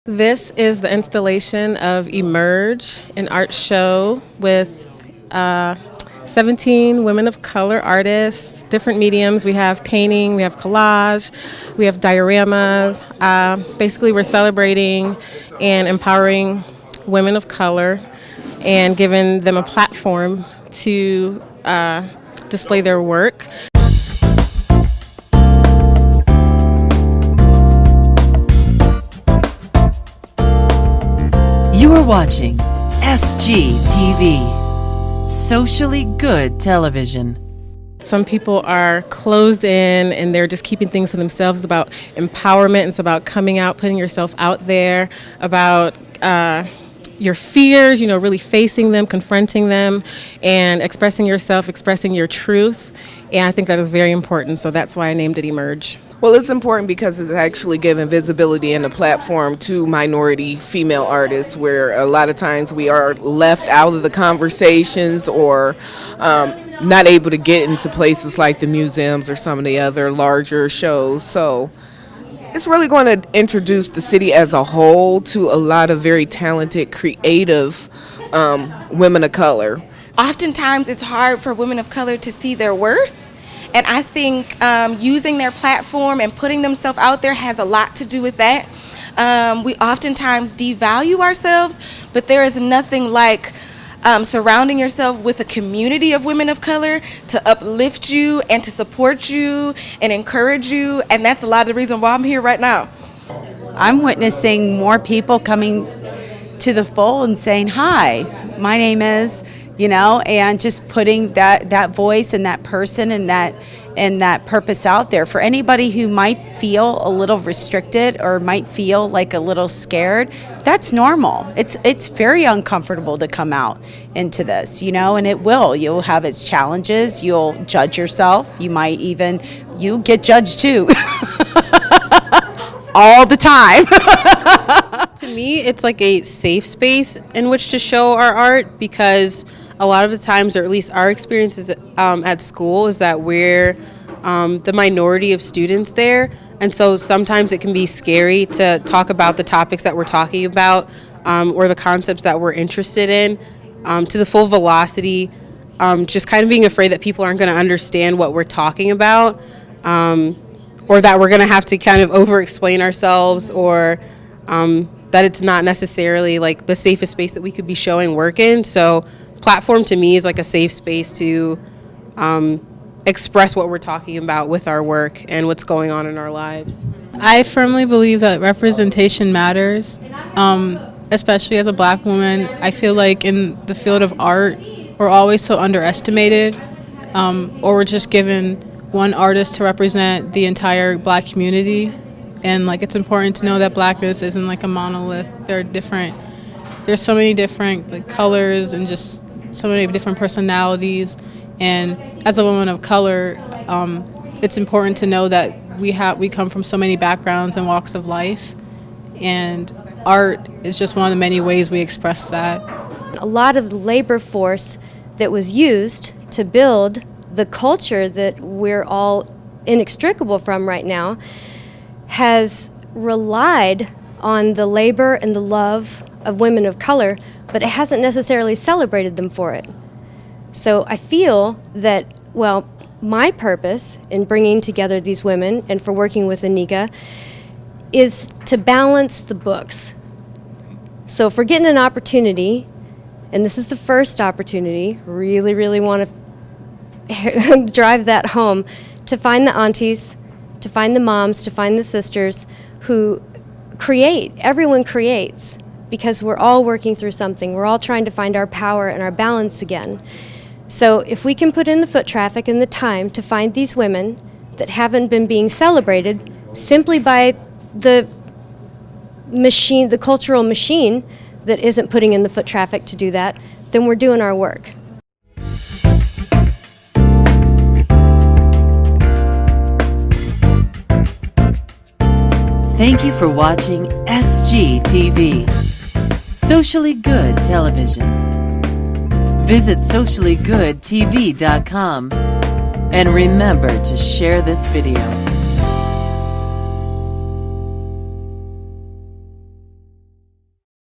This is the installation of Emerge, an art show with 17 women of color artists, different mediums. We have painting, we have collage, we have dioramas. Basically, we're celebrating and empowering women of color and giving them a platform to display their work. You are watching SGTV, Socially Good Television. Some people are closed in and they're just keeping things to themselves. It's about empowerment. It's about coming out, putting yourself out there, about your fears, really facing them, confronting them, and expressing yourself, expressing your truth. And I think that is very important. So that's why I named it Emerge. Well, it's important because it's actually giving visibility and a platform to minority female artists, where a lot of times we are left out of the conversations or not able to get into places like the museums or some of the other larger shows. So it's really going to introduce the city as a whole to a lot of very talented, creative women of color. Oftentimes it's hard for women of color to see their worth. And I think using their platform and putting themselves out there has a lot to do with that. We oftentimes devalue ourselves, but there is nothing like surrounding yourself with a community of women of color to uplift you and to support you and encourage you. And that's a lot of the reason why I'm here right now. I'm witnessing more people coming to the fold and saying, hi, my name is... and just putting that voice and that person and that purpose out there for anybody who might feel a little restricted or might feel like a little scared. That's normal. It's very uncomfortable to come out into this, and it will. You'll have its challenges. You'll judge yourself. You get judged too. All the time. To me, it's like a safe space in which to show our art, because a lot of the times, or at least our experiences at school, is that we're the minority of students there. And so sometimes it can be scary to talk about the topics that we're talking about or the concepts that we're interested in to the full velocity, just kind of being afraid that people aren't going to understand what we're talking about, or that we're going to have to kind of over-explain ourselves, or that it's not necessarily like the safest space that we could be showing work in. So platform to me is like a safe space to express what we're talking about with our work and what's going on in our lives. I firmly believe that representation matters, especially as a Black woman. I feel like in the field of art, we're always so underestimated, or we're just given one artist to represent the entire Black community. And it's important to know that Blackness isn't like a monolith. There's so many different colors and just so many different personalities. And as a woman of color, it's important to know that we come from so many backgrounds and walks of life, and art is just one of the many ways we express that. A lot of the labor force that was used to build the culture that we're all inextricable from right now has relied on the labor and the love of women of color, but it hasn't necessarily celebrated them for it. So I feel that, my purpose in bringing together these women and for working with Anika is to balance the books. So if we're getting an opportunity, and this is the first opportunity, really, really want to drive that home, to find the aunties, to find the moms, to find the sisters who create. Everyone creates, because we're all working through something. We're all trying to find our power and our balance again. So if we can put in the foot traffic and the time to find these women that haven't been being celebrated simply by the machine, the cultural machine that isn't putting in the foot traffic to do that, then we're doing our work. Thank you for watching SGTV, Socially Good Television. Visit SociallyGoodTV.com and remember to share this video.